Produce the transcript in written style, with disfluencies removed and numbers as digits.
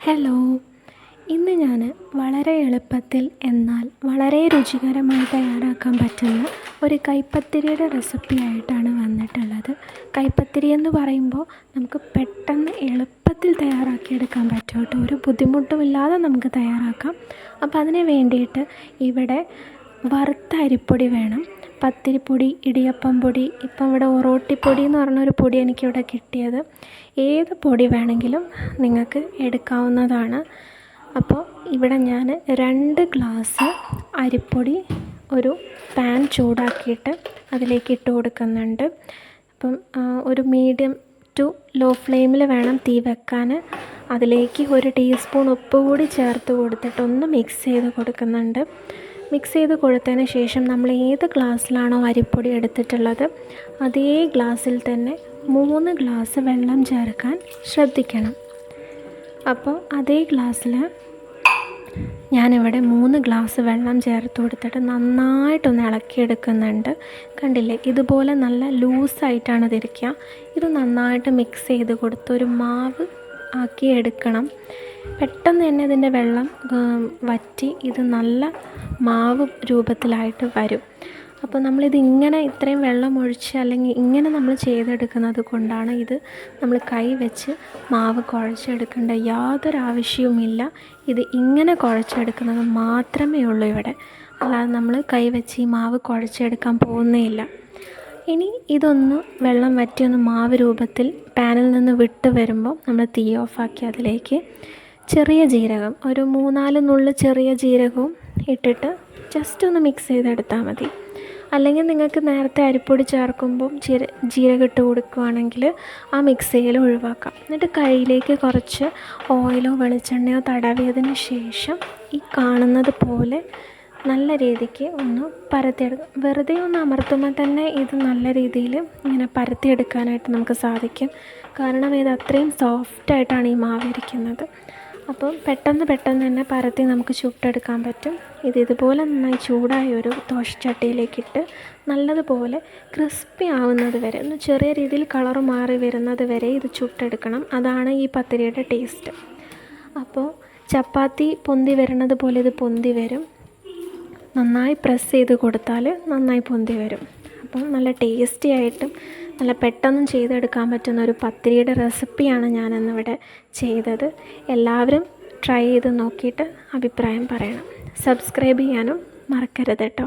Hello, ഇന്ന് ഞാൻ വളരെ എളുപ്പത്തിൽ എന്നാൽ വളരെ രുചികരമായി തയ്യാറാക്കാൻ പറ്റുന്ന ഒരു കൈപ്പത്തിരിയുടെ റെസിപ്പി ആയിട്ടാണ് വന്നിട്ടുള്ളത്. കൈപ്പത്തിരി എന്ന് പറയുമ്പോൾ നമുക്ക് പെട്ടെന്ന് എളുപ്പത്തിൽ തയ്യാറാക്കിയെടുക്കാൻ പറ്റും കേട്ടോ. ഒരു ബുദ്ധിമുട്ടുമില്ലാതെ നമുക്ക് തയ്യാറാക്കാം. അപ്പോൾ അതിന് വേണ്ടിയിട്ട് ഇവിടെ വറുത്ത അരിപ്പൊടി വേണം. പത്തിരിപ്പൊടി, ഇടിയപ്പം പൊടി, ഇപ്പം ഇവിടെ ഒറോട്ടിപ്പൊടി എന്ന് പറഞ്ഞൊരു പൊടി എനിക്കിവിടെ കിട്ടിയത്. ഏത് പൊടി വേണമെങ്കിലും നിങ്ങൾക്ക് എടുക്കാവുന്നതാണ്. അപ്പോൾ ഇവിടെ ഞാൻ 2 ഗ്ലാസ് അരിപ്പൊടി ഒരു പാൻ ചൂടാക്കിയിട്ട് അതിലേക്ക് ഇട്ട് കൊടുക്കുന്നുണ്ട്. അപ്പം ഒരു മീഡിയം ടു ലോ ഫ്ലെയിമിൽ വേണം തീ വെക്കാൻ. അതിലേക്ക് 1 ടീസ്പൂൺ ഉപ്പ് കൂടി ചേർത്ത് കൊടുത്തിട്ട് ഒന്ന് മിക്സ് ചെയ്ത് കൊടുക്കുന്നുണ്ട്. മിക്സ് ചെയ്ത് കൊടുത്തതിന് ശേഷം നമ്മൾ ഏത് ഗ്ലാസ്സിലാണോ അരിപ്പൊടി എടുത്തിട്ടുള്ളത് അതേ ഗ്ലാസ്സിൽ തന്നെ 3 ഗ്ലാസ് വെള്ളം ചേർക്കാൻ ശ്രദ്ധിക്കണം. അപ്പോൾ അതേ ഗ്ലാസ്സിൽ ഞാനിവിടെ 3 ഗ്ലാസ് വെള്ളം ചേർത്ത് കൊടുത്തിട്ട് നന്നായിട്ടൊന്ന് ഇളക്കിയെടുക്കുന്നുണ്ട്. കണ്ടില്ലേ, ഇതുപോലെ നല്ല ലൂസായിട്ടാണ് ഇതിരിക്കുക. ഇത് നന്നായിട്ട് മിക്സ് ചെയ്ത് കൊടുത്ത് ഒരു മാവ് ആക്കി എടുക്കണം. പെട്ടെന്ന് തന്നെ ഇതിൻ്റെ വെള്ളം വറ്റി ഇത് നല്ല മാവ് രൂപത്തിലായിട്ട് വരും. അപ്പോൾ നമ്മളിതിങ്ങനെ ഇത്രയും വെള്ളം ഒഴിച്ച് അല്ലെങ്കിൽ ഇങ്ങനെ നമ്മൾ ചെയ്തെടുക്കുന്നത് കൊണ്ടാണ് ഇത് നമ്മൾ കൈ വെച്ച് മാവ് കുഴച്ചെടുക്കേണ്ട യാതൊരു ആവശ്യവുമില്ല. ഇത് ഇങ്ങനെ കുഴച്ചെടുക്കുന്നത് മാത്രമേ ഉള്ളൂ ഇവിടെ. അല്ലാതെ നമ്മൾ കൈ വെച്ച് ഈ മാവ് കുഴച്ചെടുക്കാൻ പോകുന്നേയില്ല. ഇനി ഇതൊന്ന് വെള്ളം വറ്റിയൊന്ന് മാവ് രൂപത്തിൽ പാനിൽ നിന്ന് വിട്ട് വരുമ്പോൾ നമ്മൾ തീ ഓഫാക്കി അതിലേക്ക് ചെറിയ ജീരകം, ഒരു 3-4 നുള്ള് ചെറിയ ജീരകവും ഇട്ടിട്ട് ജസ്റ്റ് ഒന്ന് മിക്സ് ചെയ്തെടുത്താൽ മതി. അല്ലെങ്കിൽ നിങ്ങൾക്ക് നേരത്തെ അരിപ്പൊടി ചേർക്കുമ്പം ജീരകം ഇട്ട് കൊടുക്കുകയാണെങ്കിൽ ആ മിക്സ് ചെയ്യൽ ഒഴിവാക്കാം. എന്നിട്ട് കയ്യിലേക്ക് കുറച്ച് ഓയിലോ വെളിച്ചെണ്ണയോ തടവിയതിന് ശേഷം ഈ കാണുന്നത് പോലെ നല്ല രീതിക്ക് ഒന്ന് പരത്തിയെടുക്കാം. വെറുതെ ഒന്ന് അമർത്തുമ്പോൾ തന്നെ ഇത് നല്ല രീതിയിൽ ഇങ്ങനെ പരത്തിയെടുക്കാനായിട്ട് നമുക്ക് സാധിക്കും. കാരണം ഇത് അത്രയും സോഫ്റ്റായിട്ടാണ് ഈ മാവ് ഇരിക്കുന്നത്. അപ്പം പെട്ടെന്ന് തന്നെ പരത്തി നമുക്ക് ചുട്ടെടുക്കാൻ പറ്റും. ഇതുപോലെ നന്നായി ചൂടായ ഒരു ദോശച്ചട്ടിയിലേക്കിട്ട് നല്ലതുപോലെ ക്രിസ്പി ആവുന്നത് വരെ, ഒന്ന് ചെറിയ രീതിയിൽ കളർ മാറി വരുന്നത് വരെ ഇത് ചുട്ടെടുക്കണം. അതാണ് ഈ പത്തിരിയുടെ ടേസ്റ്റ്. അപ്പോൾ ചപ്പാത്തി പൊന്തി വരുന്നത് പോലെ ഇത് പൊന്തി വരും. നന്നായി പ്രസ് ചെയ്ത് കൊടുത്താൽ നന്നായി പൊന്തി വരും. അപ്പം നല്ല ടേസ്റ്റി ആയിട്ടും നല്ല പെട്ടെന്ന് ചെയ്തെടുക്കാൻ പറ്റുന്ന ഒരു പത്തിരിയുടെ റെസിപ്പിയാണ് ഞാനിന്നിവിടെ ചെയ്തത്. എല്ലാവരും ട്രൈ ചെയ്ത് നോക്കിയിട്ട് അഭിപ്രായം പറയണം. സബ്സ്ക്രൈബ് ചെയ്യാനും മറക്കരുത് കേട്ടോ.